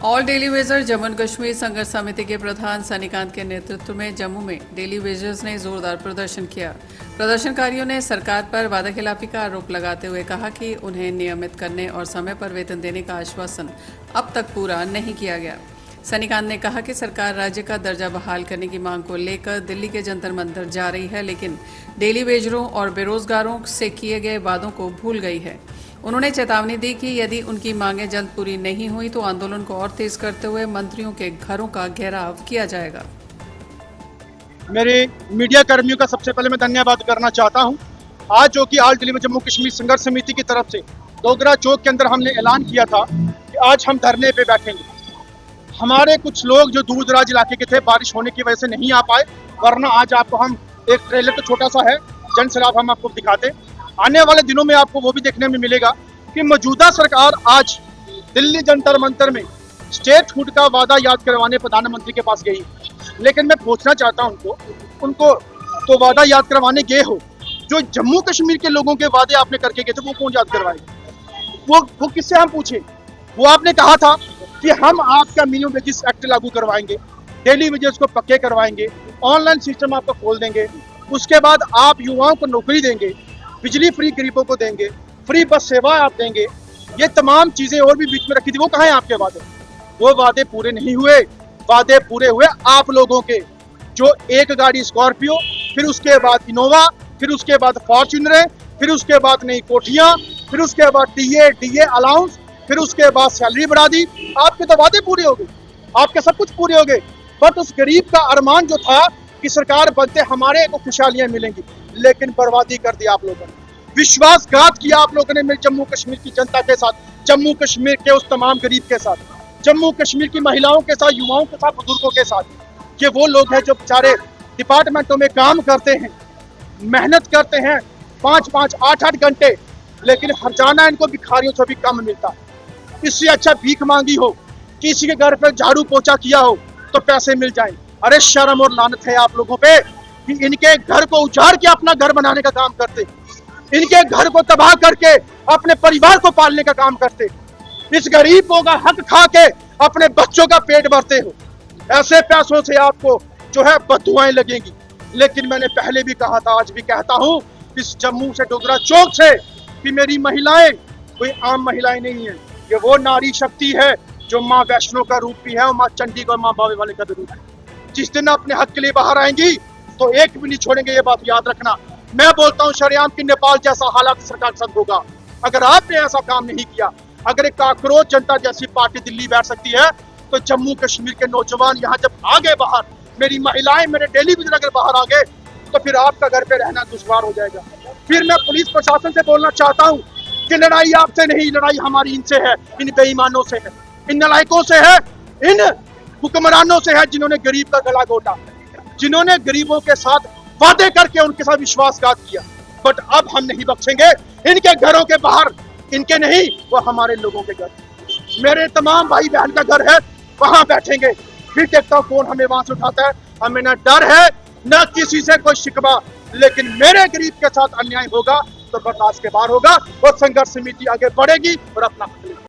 All daily Vaser Jammu and Kashmir संघर्ष समिति के प्रधान सनीकांत के नेतृत्व में जम्मू में डेली वेजर्स ने जोरदार प्रदर्शन किया। प्रदर्शनकारियों ने सरकार पर वादाखिलाफी का आरोप लगाते हुए कहा कि उन्हें नियमित करने और समय पर वेतन देने का आश्वासन अब तक पूरा नहीं किया गया। सनीकांत ने कहा कि सरकार राज्य का दर्जा बहाल करने की मांग को लेकर दिल्ली के जंतर मंतर जा रही है, लेकिन डेली वेजरों और बेरोजगारों से किए गए वादों को भूल गई है। उन्होंने चेतावनी दी कि यदि उनकी मांगें जल्द पूरी नहीं हुई तो आंदोलन को और तेज करते हुए मंत्रियों के घरों का घेराव किया जाएगा। मेरे मीडिया कर्मियों का सबसे पहले मैं धन्यवाद करना चाहता हूं। आज जो कि ऑल डेली जम्मू कश्मीर संघर्ष समिति की तरफ से डोगरा चौक के अंदर हमने ऐलान किया था कि आज हम धरने पे बैठेंगे। हमारे कुछ लोग जो दूर दराज इलाके के थे, बारिश होने की वजह से नहीं आ पाए, वरना आज आपको हम एक ट्रेलर तो छोटा सा है, जन सैलाब हम आपको दिखाते। आने वाले दिनों में आपको वो भी देखने में मिलेगा कि मौजूदा सरकार आज दिल्ली जंतर मंतर में स्टेट हुड का वादा याद करवाने प्रधानमंत्री के पास गई। लेकिन मैं पूछना चाहता हूं उनको तो वादा याद करवाने गए हो, जो जम्मू कश्मीर के लोगों के वादे आपने करके गए थे वो कौन याद करवाएगा? वो किससे हम पूछे? वो आपने कहा था कि हम आपका मिनिमम वेजेस एक्ट लागू करवाएंगे, डेली वेजेस को पक्के करवाएंगे, ऑनलाइन सिस्टम आपको खोल देंगे, उसके बाद आप युवाओं को नौकरी देंगे, बिजली फ्री गरीबों को देंगे, फ्री बस सेवा आप देंगे। ये तमाम चीजें और भी बीच में रखी थी। वो कहाँ हैं आपके वादे? वो वादे पूरे नहीं हुए। वादे पूरे हुए आप लोगों के, जो एक गाड़ी स्कॉर्पियो, फिर उसके बाद इनोवा, फिर उसके बाद फॉर्च्यूनर, फिर उसके बाद नई कोठियां, फिर उसके बाद डीए अलाउंस, फिर उसके बाद सैलरी बढ़ा दी। आपके तो वादे पूरे हो गए, आपके सब कुछ पूरे हो गए, बट उस गरीब का अरमान जो था कि सरकार बनते हमारे को खुशहालियां मिलेंगी, लेकिन बर्बादी कर दी आप लोगों ने। विश्वासघात किया आप लोगों ने मेरे जम्मू कश्मीर की जनता के साथ, जम्मू कश्मीर के उस तमाम गरीब के साथ, जम्मू कश्मीर की महिलाओं के साथ, युवाओं के साथ, बुजुर्गों के साथ। ये वो लोग हैं जो बेचारे डिपार्टमेंटों में काम करते हैं, मेहनत करते हैं 5-5, 8-8 घंटे, लेकिन हरजाना इनको भिखारियों से भी कम मिलता है। इससे अच्छा भीख मांगी हो, किसी के घर पर झाड़ू पोछा किया हो तो पैसे मिल जाए। अरे शर्म और लानत है आप लोगों पे कि इनके घर को उजाड़ के अपना घर बनाने का काम करते, इनके घर को तबाह करके अपने परिवार को पालने का काम करते, इस गरीबों का हक खा के अपने बच्चों का पेट भरते हो। ऐसे पैसों से आपको जो है बददुआएं लगेंगी। लेकिन मैंने पहले भी कहा था, आज भी कहता हूं, इस जम्मू से डोगरा चौक से कि मेरी महिलाएं कोई आम महिलाएं नहीं है। ये वो नारी शक्ति है जो माँ वैष्णो का रूप भी है और माँ चंडी और माँ बावे वाले का भी रूप है। जिस दिन अपने हक के लिए बाहर आएंगी तो एक भी नहीं छोड़ेंगे, ये बात याद रखना। मैं बोलता हूँ शरेआम की नेपाल जैसा हालात सरकार के साथ होगा अगर आपने ऐसा काम नहीं किया। अगर एक काकरोच जनता जैसी पार्टी दिल्ली बैठ सकती है तो जम्मू कश्मीर के नौजवान यहाँ जब आ गए बाहर, मेरी महिलाएं, मेरे डेली वेजर अगर बाहर आ गए तो फिर आपका घर पे रहना दुश्वार हो जाएगा। फिर मैं पुलिस प्रशासन से बोलना चाहता हूँ कि लड़ाई आपसे नहीं, लड़ाई हमारी इनसे है, इन बेईमानों से है, इन नालायकों से है, इन हुक्मरानों से है जिन्होंने गरीब का गला घोटा, जिन्होंने गरीबों के साथ वादे करके उनके साथ विश्वासघात किया। बट अब हम नहीं बख्शेंगे। इनके घरों के बाहर, इनके नहीं, वो हमारे लोगों के घर, मेरे तमाम भाई बहन का घर है, वहां बैठेंगे। फिर देखता हूँ कौन हमें वहां से उठाता है। हमें न डर है न किसी से कोई शिकवा, लेकिन मेरे गरीब के साथ अन्याय होगा तो बर्दाश्त के बाहर होगा और संघर्ष समिति आगे बढ़ेगी और अपना